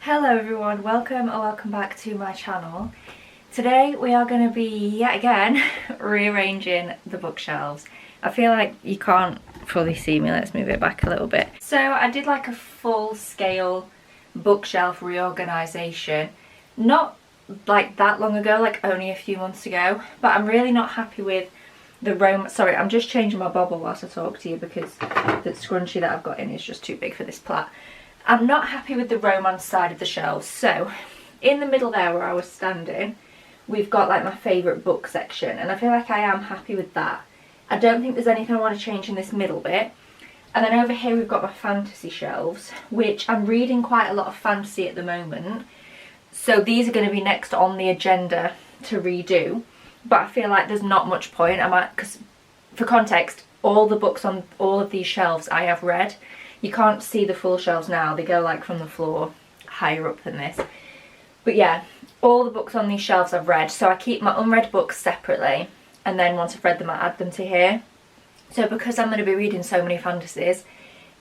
Hello everyone, welcome or welcome back to my channel. Today we are going to be yet again rearranging the bookshelves. I feel like you can't fully see me, let's move it back a little bit. So I did like a full scale bookshelf reorganisation, not like that long ago, like only a few months ago, but I'm really not happy with the sorry, I'm just changing my bobble whilst I talk to you because the scrunchie that I've got in is just too big for this plait. I'm not happy with the romance side of the shelves. So in the middle there where I was standing, we've got like my favourite book section, and I feel like I am happy with that. I don't think there's anything I want to change in this middle bit. And then over here we've got my fantasy shelves, which I'm reading quite a lot of fantasy at the moment. So these are going to be next on the agenda to redo. But I feel like there's not much point. Because for context, all the books on all of these shelves I have read. You can't see the full shelves now, they go like from the floor higher up than this. But yeah, all the books on these shelves I've read, so I keep my unread books separately, and then once I've read them I add them to here. So because I'm going to be reading so many fantasies,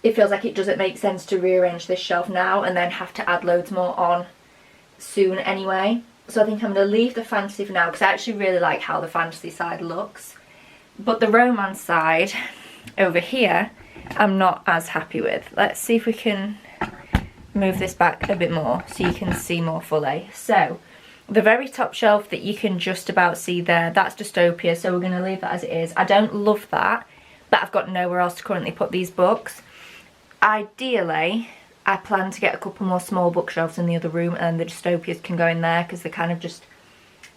it feels like it doesn't make sense to rearrange this shelf now and then have to add loads more on soon anyway. So I think I'm going to leave the fantasy for now because I actually really like how the fantasy side looks. But the romance side over here I'm not as happy with. Let's see if we can move this back a bit more so you can see more fully. So the very top shelf that you can just about see there, that's dystopia, so we're going to leave that as it is. I don't love that, but I've got nowhere else to currently put these books. Ideally I plan to get a couple more small bookshelves in the other room and the dystopias can go in there because they're kind of just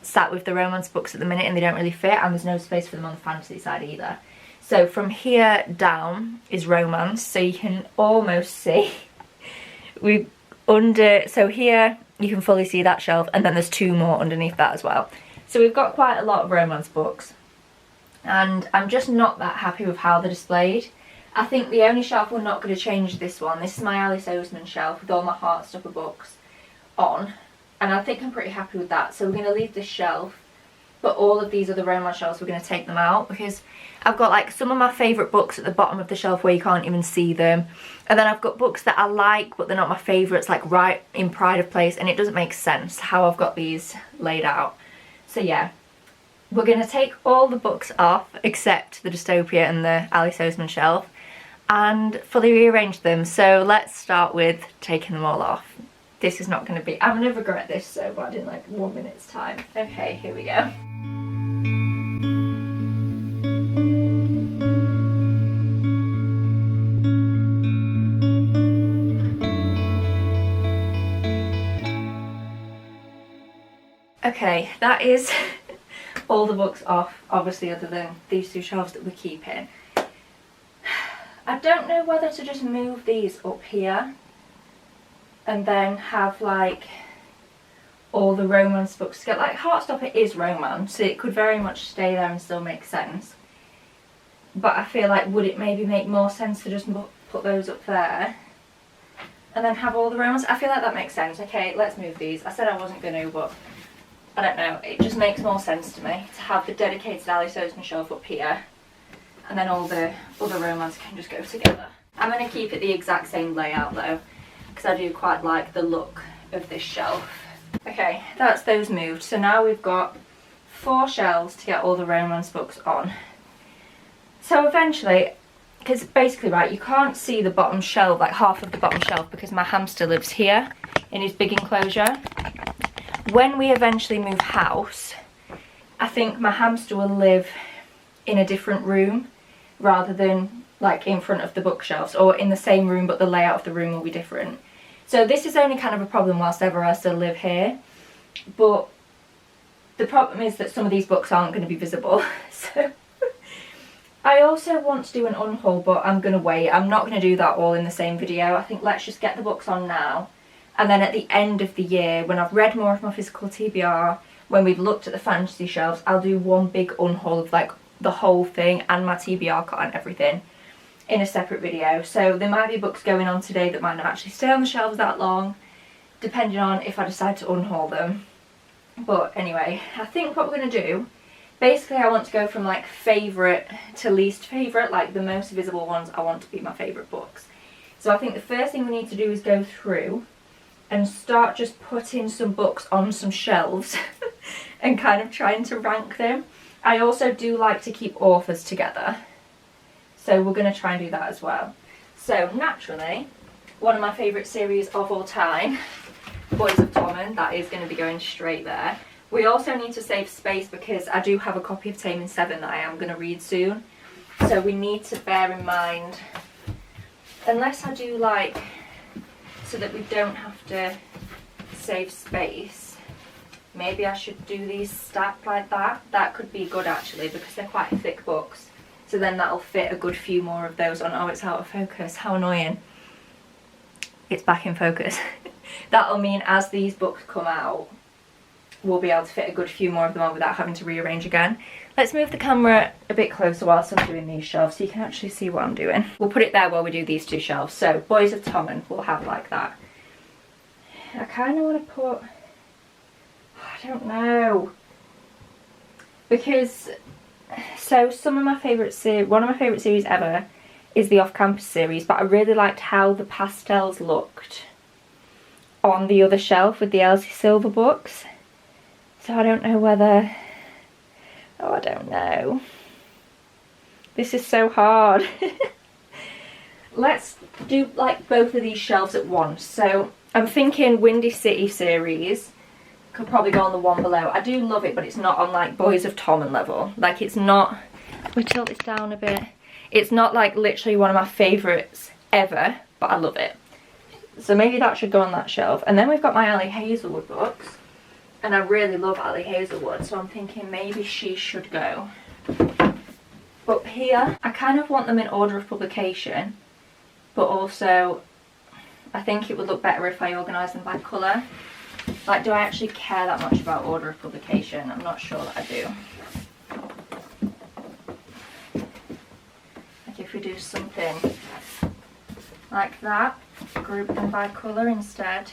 sat with the romance books at the minute and they don't really fit, and there's no space for them on the fantasy side either. So from here down is romance, so you can almost see so here you can fully see that shelf, and then there's two more underneath that as well. So we've got quite a lot of romance books, and I'm just not that happy with how they're displayed. I think the only shelf we're not going to change is this one. This is my Alice Oseman shelf with all my Heartstopper books on, and I think I'm pretty happy with that. So we're going to leave this shelf, but all of these other romance shelves we're going to take them out because I've got like some of my favourite books at the bottom of the shelf where you can't even see them, and then I've got books that I like but they're not my favourites, like right in pride of place, and it doesn't make sense how I've got these laid out. So yeah, we're going to take all the books off except the dystopia and the Alice Oseman shelf and fully rearrange them. So let's start with taking them all off. This is not going to be, I'm going to regret this so bad in like 1 minute's time. Okay, here we go. Okay, that is all the books off, obviously other than these two shelves that we're keeping. I don't know whether to just move these up here and then have like all the romance books get like Heartstopper is romance, so it could very much stay there and still make sense. But I feel like would it maybe make more sense to just put those up there and then have all the romance? I feel like that makes sense. Okay, let's move these. I said I wasn't going to, but I don't know, it just makes more sense to me to have the dedicated Alice Oseman shelf up here and then all the other romance can just go together. I'm going to keep it the exact same layout though because I do quite like the look of this shelf. Okay, that's those moved. So now we've got 4 shelves to get all the romance books on. So eventually, because basically right, you can't see the bottom shelf, like half of the bottom shelf, because my hamster lives here in his big enclosure. When we eventually move house, I think my hamster will live in a different room rather than like in front of the bookshelves, or in the same room but the layout of the room will be different. So this is only kind of a problem whilst ever I still live here, but the problem is that some of these books aren't going to be visible. So I also want to do an unhaul, but I'm going to wait. I'm not going to do that all in the same video. I think let's just get the books on now. And then at the end of the year, when I've read more of my physical TBR, when we've looked at the fantasy shelves, I'll do one big unhaul of like the whole thing and my TBR cut and everything in a separate video. So there might be books going on today that might not actually stay on the shelves that long, depending on if I decide to unhaul them. But anyway, I think what we're going to do, basically I want to go from like favourite to least favourite, like the most visible ones I want to be my favourite books. So I think the first thing we need to do is go through and start just putting some books on some shelves and kind of trying to rank them. I also do like to keep authors together, so we're going to try and do that as well. So naturally, one of my favourite series of all time, Boys of Tommen, that is going to be going straight there. We also need to save space because I do have a copy of Taming 7 that I am going to read soon. So we need to bear in mind, unless I do like, so that we don't have to save space, maybe I should do these stacked like that. That could be good actually, because they're quite thick books. So then that'll fit a good few more of those on. Oh, it's out of focus. How annoying. It's back in focus. That'll mean as these books come out, we'll be able to fit a good few more of them on without having to rearrange again. Let's move the camera a bit closer whilst I'm doing these shelves so you can actually see what I'm doing. We'll put it there while we do these two shelves. So Boys of Tommen we'll have like that. I kind of want to put, I don't know, because so some of my favourite one of my favourite series ever is the Off-Campus series, but I really liked how the pastels looked on the other shelf with the Elsie Silver books. So I don't know whether, oh I don't know. This is so hard. Let's do like both of these shelves at once. So I'm thinking Windy City series could probably go on the one below. I do love it, but it's not on like Boys of Tommen level. Like it's not, we tilt this down a bit. It's not like literally one of my favourites ever, but I love it. So maybe that should go on that shelf. And then we've got my Ali Hazelwood books. And I really love Ali Hazelwood, so I'm thinking maybe she should go. But here, I kind of want them in order of publication, but also I think it would look better if I organised them by colour. Like, do I actually care that much about order of publication? I'm not sure that I do. Like if we do something like that, group them by colour instead.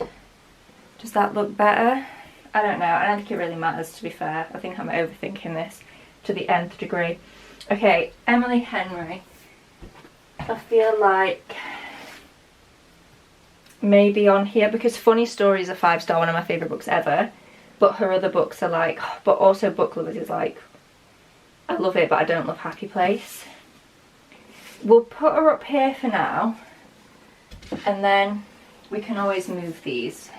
Does that look better? I don't know. I don't think it really matters, to be fair. I think I'm overthinking this to the nth degree. Okay, Emily Henry. I feel like maybe on here, because Funny Stories are 5-star, one of my favourite books ever, but her other books are like, but also Book Lovers is like, I love it, but I don't love Happy Place. We'll put her up here for now, and then we can always move these.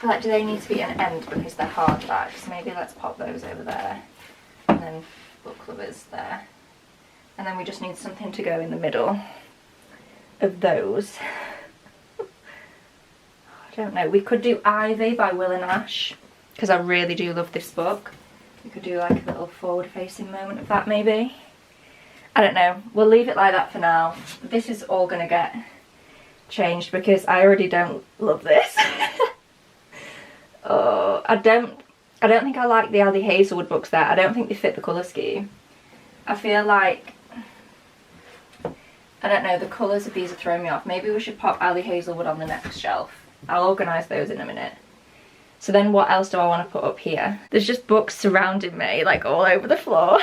Like, do they need to be an end because they're hardback? So maybe let's pop those over there, and then Book Lovers there. And then we just need something to go in the middle of those. I don't know, we could do Ivy by Will and Ash, because I really do love this book. We could do like a little forward facing moment of that maybe. I don't know, we'll leave it like that for now. This is all gonna get changed because I already don't love this. Oh, I don't think I like the Ali Hazelwood books there. I don't think they fit the colour scheme. I feel like, I don't know, the colours of these are throwing me off. Maybe we should pop Ali Hazelwood on the next shelf. I'll organise those in a minute. So then what else do I want to put up here? There's just books surrounding me, like all over the floor.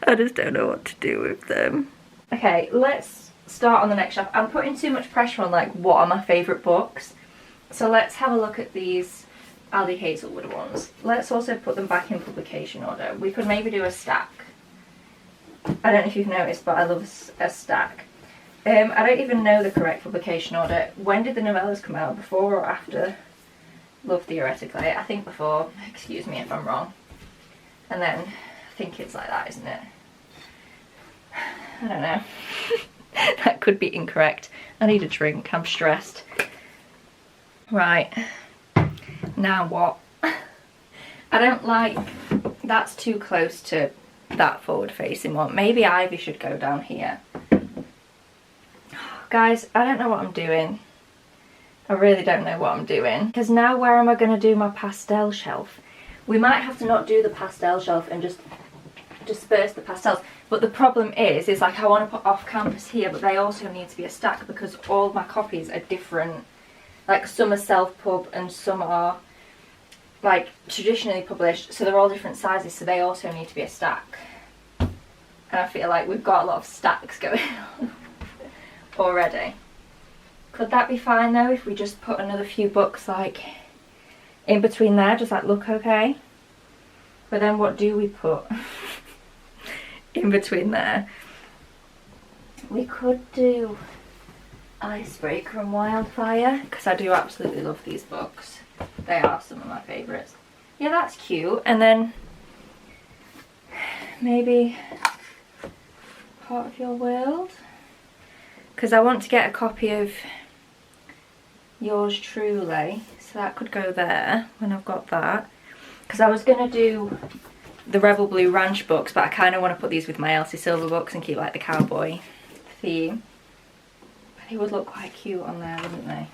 I just don't know what to do with them. Okay, let's start on the next shelf. I'm putting too much pressure on like what are my favourite books. So let's have a look at these Ali Hazelwood ones. Let's also put them back in publication order. We could maybe do a stack. I don't know if you've noticed, but I love a stack. I don't even know the correct publication order. When did the novellas come out? Before or after Love Theoretically? I think before. Excuse me if I'm wrong. And then I think it's like that, isn't it? I don't know. That could be incorrect. I need a drink. I'm stressed. Right. Now what? I don't like... That's too close to that forward facing one. Maybe Ivy should go down here. Guys, I don't know what I'm doing. I really don't know what I'm doing. Because now where am I going to do my pastel shelf? We might have to not do the pastel shelf and just disperse the pastels. But the problem is like I want to put Off Campus here, but they also need to be a stack because all my copies are different. Like some are self-pub and some are like traditionally published, so they're all different sizes, so they also need to be a stack. And I feel like we've got a lot of stacks going on already. Could that be fine though if we just put another few books like in between there? Does that look okay? But then what do we put in between there? We could do Icebreaker and Wildfire, because I do absolutely love these books. They are some of my favourites. Yeah, that's cute. And then maybe Part of Your World, because I want to get a copy of Yours Truly, so that could go there when I've got that. Because I was going to do the Rebel Blue Ranch books, but I kind of want to put these with my Elsie Silver books and keep like the cowboy theme. But they would look quite cute on there, wouldn't they?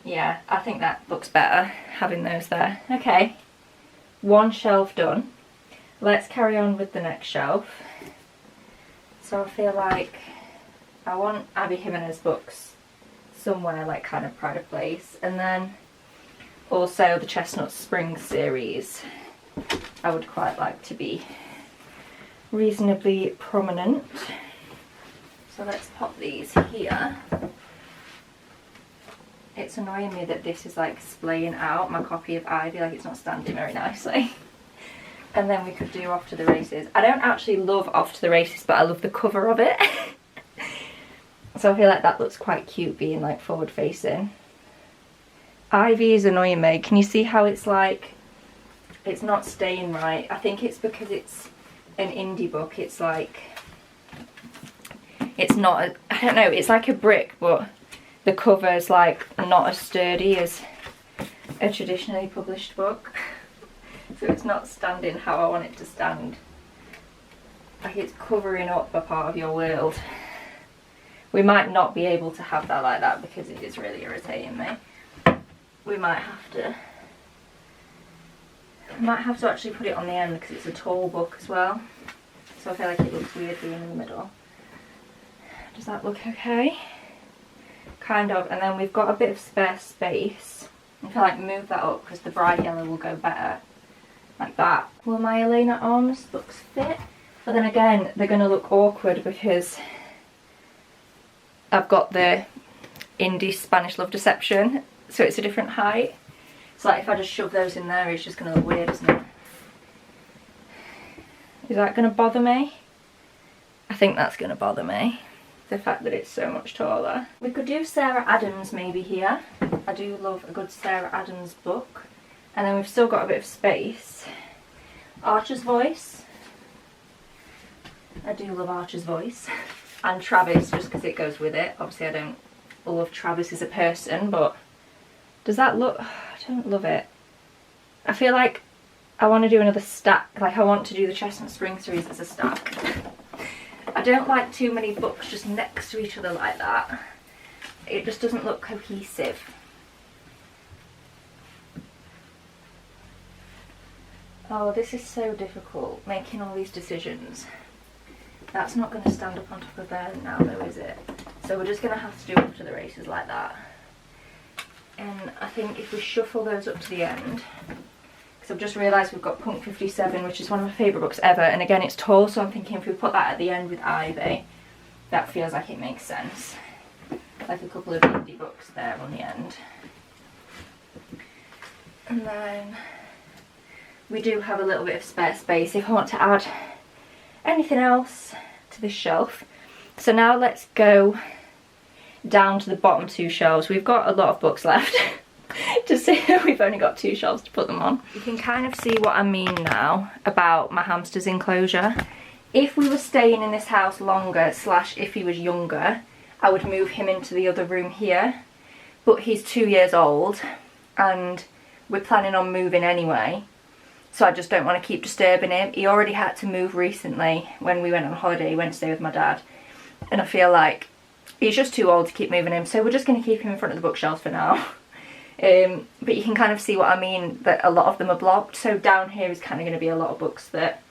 Yeah, I think that looks better, having those there. Okay, one shelf done. Let's carry on with the next shelf. So I feel like I want Abby Jimenez books somewhere like kind of Pride of Place, and then also the Chestnut Springs series I would quite like to be reasonably prominent. So let's pop these here. It's annoying me that this is like splaying out my copy of Ivy, like it's not standing very nicely. And then we could do Off to the Races. I don't actually love Off to the Races, but I love the cover of it. So I feel like that looks quite cute being like forward facing. Ivy is annoying me. Can you see how it's like, it's not staying right? I think it's because it's an indie book. It's like, it's not, I don't know, it's like a brick, but the cover is like not as sturdy as a traditionally published book. So it's not standing how I want it to stand. Like it's covering up a part of your world. We might not be able to have that like that because it is really irritating me. We might have to actually put it on the end because it's a tall book as well. So I feel like it looks weird being in the middle. Does that look okay? Kind of. And then we've got a bit of spare space. I feel like move that up because the bright yellow will go better. Like that. Will my Elena arms books fit? But then again, they're going to look awkward because I've got the indie Spanish Love Deception, so it's a different height. So like if I just shove those in there, it's just going to look weird, isn't it? Is that going to bother me? I think that's going to bother me. The fact that it's so much taller. We could do Sarah Adams maybe here. I do love a good Sarah Adams book. And then we've still got a bit of space. Archer's Voice. I do love Archer's Voice. And Travis, just because it goes with it. Obviously I don't love Travis as a person, but does that look... I don't love it. I feel like I want to do another stack. Like I want to do the Chestnut Spring series as a stack. I don't like too many books just next to each other like that. It just doesn't look cohesive. Oh, this is so difficult, making all these decisions. That's not going to stand up on top of there now though, is it? So we're just going to have to do Off to the Races like that. And I think if we shuffle those up to the end, because I've just realised we've got Punk 57, which is one of my favourite books ever, and again it's tall, so I'm thinking if we put that at the end with Ivy, that feels like it makes sense. Like a couple of indie books there on the end. And then we do have a little bit of spare space if I want to add anything else to this shelf. So now let's go down to the bottom two shelves. We've got a lot of books left. To see we've only got two shelves to put them on. You can kind of see what I mean now about my hamster's enclosure. If we were staying in this house longer, slash if he was younger, I would move him into the other room here. But he's 2 years old and we're planning on moving anyway. So I just don't want to keep disturbing him. He already had to move recently when we went on holiday. He went to stay with my dad. And I feel like he's just too old to keep moving him. So we're just going to keep him in front of the bookshelves for now. But you can kind of see what I mean, that a lot of them are blocked. So down here is kind of going to be a lot of books that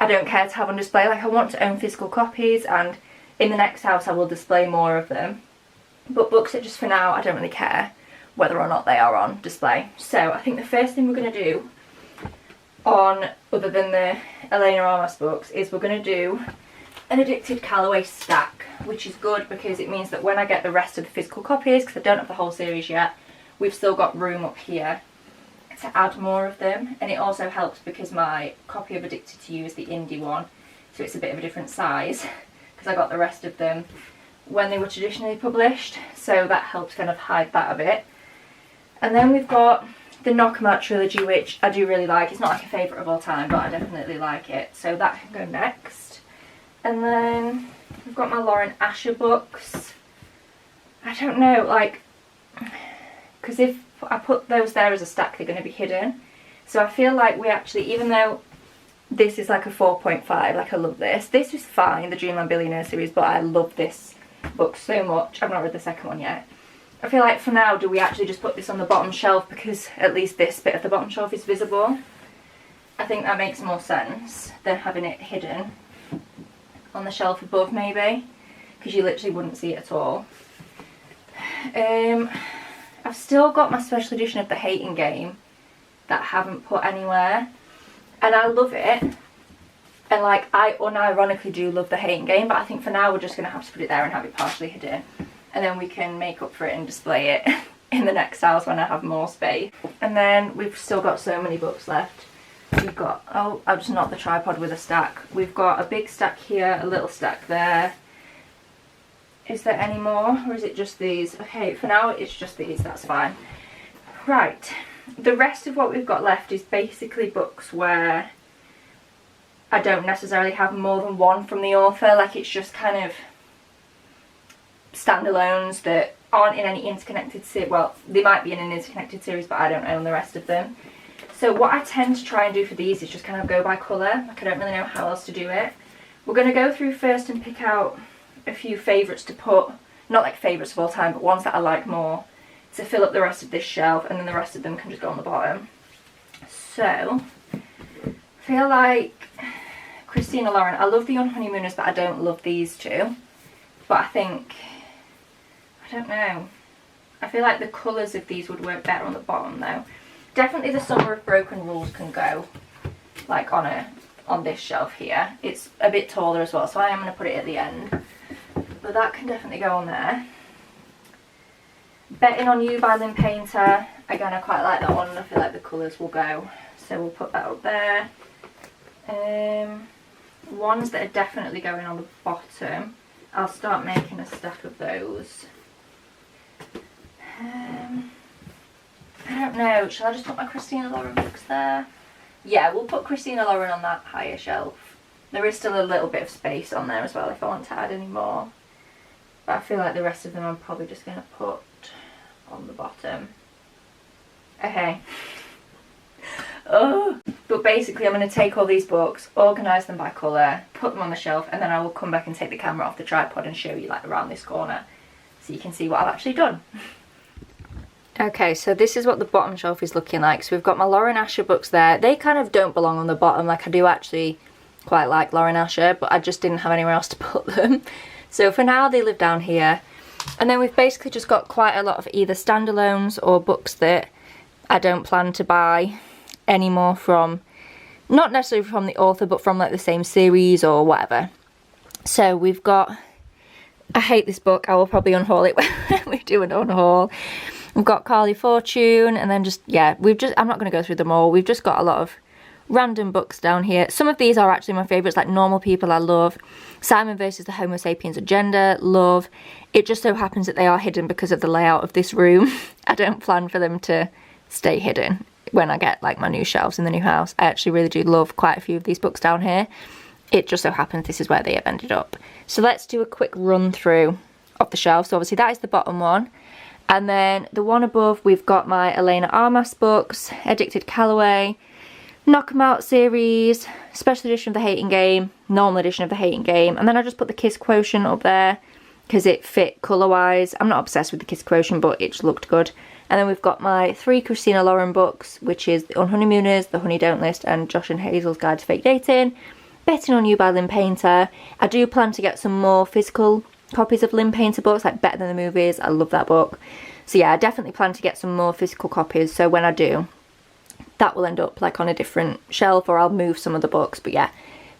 I don't care to have on display. Like I want to own physical copies, and in the next house I will display more of them. But books that just for now I don't really care whether or not they are on display. So I think the first thing we're going to do on, other than the Elena Armas books, is we're going to do an Addicted Callaway stack, which is good because it means that when I get the rest of the physical copies, because I don't have the whole series yet, we've still got room up here to add more of them. And it also helps because my copy of Addicted to You is the indie one, so it's a bit of a different size because I got the rest of them when they were traditionally published, so that helps kind of hide that a bit. And then we've got the Knock 'Em Out trilogy, which I do really like. It's not like a favourite of all time, but I definitely like it, so that can go next. And then we've got my Lauren Asher books. I don't know, like, because if I put those there as a stack, they're going to be hidden. So I feel like we actually, even though this is like a 4.5, like I love this. This is fine, the Dreamland Billionaire series, but I love this book so much. I've not read the second one yet. I feel like for now, do we actually just put this on the bottom shelf because at least this bit of the bottom shelf is visible? I think that makes more sense than having it hidden on the shelf above, maybe, because you literally wouldn't see it at all. I've still got my special edition of The Hating Game that I haven't put anywhere, and I love it, and like I unironically do love The Hating Game, but I think for now we're just going to have to put it there and have it partially hidden, and then we can make up for it and display it in the next house when I have more space. And then we've still got so many books left. We've got, oh, I've just knocked the tripod with a stack. We've got a big stack here, a little stack there. Is there any more, or is it just these? Okay, for now it's just these, that's fine. Right, the rest of what we've got left is basically books where I don't necessarily have more than one from the author, like it's just kind of standalones that aren't in any interconnected series. Well, they might be in an interconnected series, but I don't own the rest of them. So what I tend to try and do for these is just kind of go by colour, like I don't really know how else to do it. We're going to go through first and pick out a few favourites to put, not like favourites of all time, but ones that I like more, to fill up the rest of this shelf, and then the rest of them can just go on the bottom. So, I feel like Christina Lauren, I love the On Honeymooners, but I don't love these two. But I think, I don't know, I feel like the colours of these would work better on the bottom though. Definitely the Summer of Broken Rules can go like on this shelf here. It's a bit taller as well, so I am going to put it at the end. But that can definitely go on there. Betting on You by Lynn Painter. Again, I quite like that one, and I feel like the colours will go. So we'll put that up there. Ones that are definitely going on the bottom. I'll start making a stack of those. I don't know, shall I just put my Christina Lauren books there? Yeah, we'll put Christina Lauren on that higher shelf. There is still a little bit of space on there as well if I want to add any more. But I feel like the rest of them I'm probably just going to put on the bottom. Okay. Oh. But basically I'm going to take all these books, organise them by colour, put them on the shelf, and then I will come back and take the camera off the tripod and show you like around this corner so you can see what I've actually done. Okay, so this is what the bottom shelf is looking like. So we've got my Lauren Asher books there. They kind of don't belong on the bottom. Like, I do actually quite like Lauren Asher, but I just didn't have anywhere else to put them. So for now, they live down here. And then we've basically just got quite a lot of either standalones or books that I don't plan to buy anymore from, not necessarily from the author, but from like the same series or whatever. So we've got, I hate this book. I will probably unhaul it when we do an unhaul. We've got Carly Fortune, and then just, yeah, I'm not going to go through them all. We've just got a lot of random books down here. Some of these are actually my favourites, like Normal People, I love. Simon versus the Homo Sapiens Agenda, love. It just so happens that they are hidden because of the layout of this room. I don't plan for them to stay hidden when I get like my new shelves in the new house. I actually really do love quite a few of these books down here. It just so happens this is where they have ended up. So let's do a quick run through of the shelf. So obviously that is the bottom one. And then the one above, we've got my Elena Armas books, Addicted Callaway, Knock 'Em Out series, Special Edition of The Hating Game, Normal Edition of The Hating Game. And then I just put the Kiss Quotient up there because it fit colour-wise. I'm not obsessed with the Kiss Quotient, but it just looked good. And then we've got my 3 Christina Lauren books, which is The On Honeymooners, The Honey Don't List, and Josh and Hazel's Guide to Fake Dating. Betting on You by Lynn Painter. I do plan to get some more physical copies of Lynn Painter books, like Better Than the Movies. I love that book. So yeah, I definitely plan to get some more physical copies. So when I do, that will end up like on a different shelf, or I'll move some of the books. But yeah,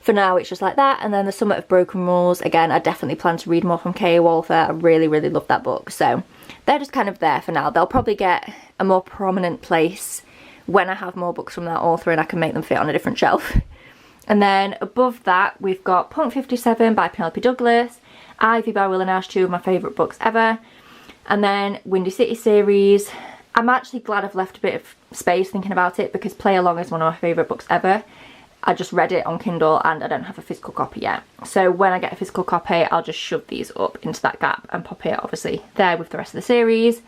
for now it's just like that. And then The Summit of Broken Rules, again, I definitely plan to read more from K.A. Walther. I really love that book, so they're just kind of there for now. They'll probably get a more prominent place when I have more books from that author and I can make them fit on a different shelf. And then above that we've got Point 57 by Penelope Douglas, Ivy by Will and Ash, 2 of my favourite books ever. And then Windy City series. I'm actually glad I've left a bit of space thinking about it, because Play Along is one of my favourite books ever. I just read it on Kindle and I don't have a physical copy yet. So when I get a physical copy, I'll just shove these up into that gap and pop it obviously there with the rest of the series.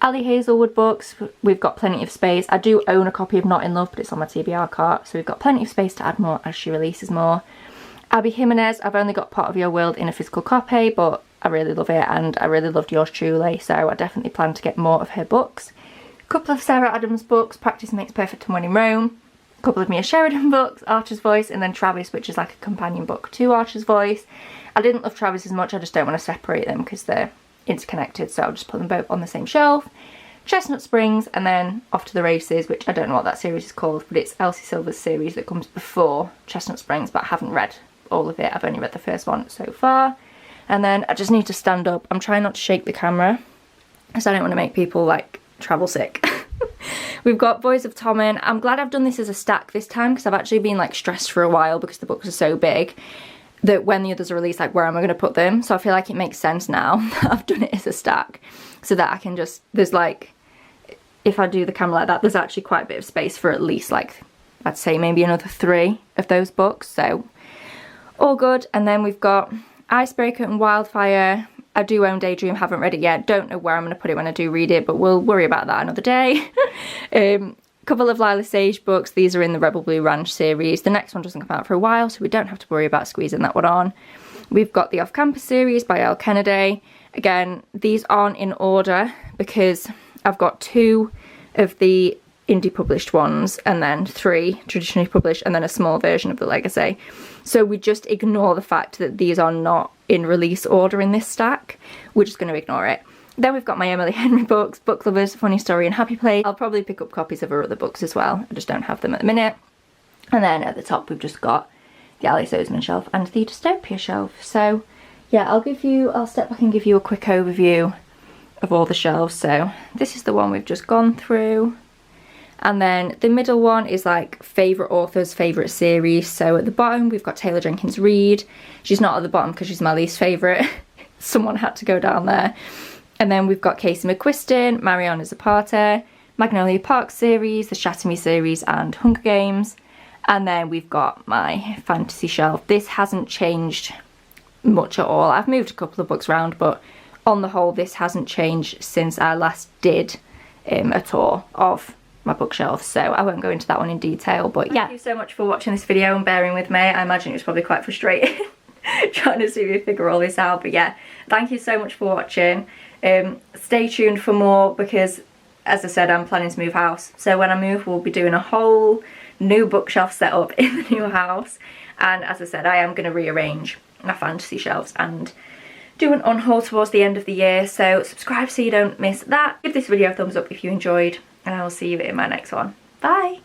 Ali Hazelwood books, we've got plenty of space. I do own a copy of Not in Love, but it's on my TBR cart, so we've got plenty of space to add more as she releases more. Abby Jimenez, I've only got Part of Your World in a physical copy, but I really love it and I really loved Yours Truly, so I definitely plan to get more of her books. A couple of Sarah Adams books, Practice Makes Perfect and When in Rome. A couple of Mia Sheridan books, Archer's Voice, and then Travis, which is like a companion book to Archer's Voice. I didn't love Travis as much, I just don't want to separate them because they're interconnected, so I'll just put them both on the same shelf. Chestnut Springs, and then Off to the Races, which I don't know what that series is called, but it's Elsie Silver's series that comes before Chestnut Springs, but I haven't read all of it. I've only read the first one so far. And then I just need to stand up. I'm trying not to shake the camera because I don't want to make people like travel sick. We've got Boys of Tommen. I'm glad I've done this as a stack this time, because I've actually been like stressed for a while because the books are so big that when the others are released, like, where am I going to put them? So I feel like it makes sense now that I've done it as a stack, so that I can just, there's like, if I do the camera like that, there's actually quite a bit of space for at least like, I'd say maybe another 3 of those books, so all good. And then we've got Icebreaker and Wildfire. I do own Daydream, haven't read it yet, don't know where I'm going to put it when I do read it, but we'll worry about that another day. Couple of Lila Sage books, these are in the Rebel Blue Ranch series. The next one doesn't come out for a while, so we don't have to worry about squeezing that one on. We've got the Off Campus series by Elle Kennedy. Again, these aren't in order because I've got 2 of the indie published ones and then 3 traditionally published and then a small version of the Legacy. So we just ignore the fact that these are not in release order in this stack. We're just going to ignore it. Then we've got my Emily Henry books, Book Lovers, Funny Story and Happy Place. I'll probably pick up copies of her other books as well. I just don't have them at the minute. And then at the top we've just got the Alice Oseman shelf and the Dystopia shelf. So yeah, I'll step back and give you a quick overview of all the shelves. So this is the one we've just gone through. And then the middle one is like favourite authors, favourite series. So at the bottom we've got Taylor Jenkins Reid. She's not at the bottom because she's my least favourite. Someone had to go down there. And then we've got Casey McQuiston, Mariana Zapata, Magnolia Park series, the Shatter Me series and Hunger Games. And then we've got my fantasy shelf. This hasn't changed much at all. I've moved a couple of books around, but on the whole this hasn't changed since I last did a tour of my bookshelf, so I won't go into that one in detail. But yeah, thank you so much for watching this video and bearing with me. I imagine it was probably quite frustrating trying to see me figure all this out, but yeah, thank you so much for watching. Stay tuned for more because, as I said, I'm planning to move house, so when I move we'll be doing a whole new bookshelf setup in the new house. And as I said, I am going to rearrange my fantasy shelves and do an on-haul towards the end of the year, so subscribe so you don't miss that. Give this video a thumbs up if you enjoyed, and I will see you in my next one. Bye!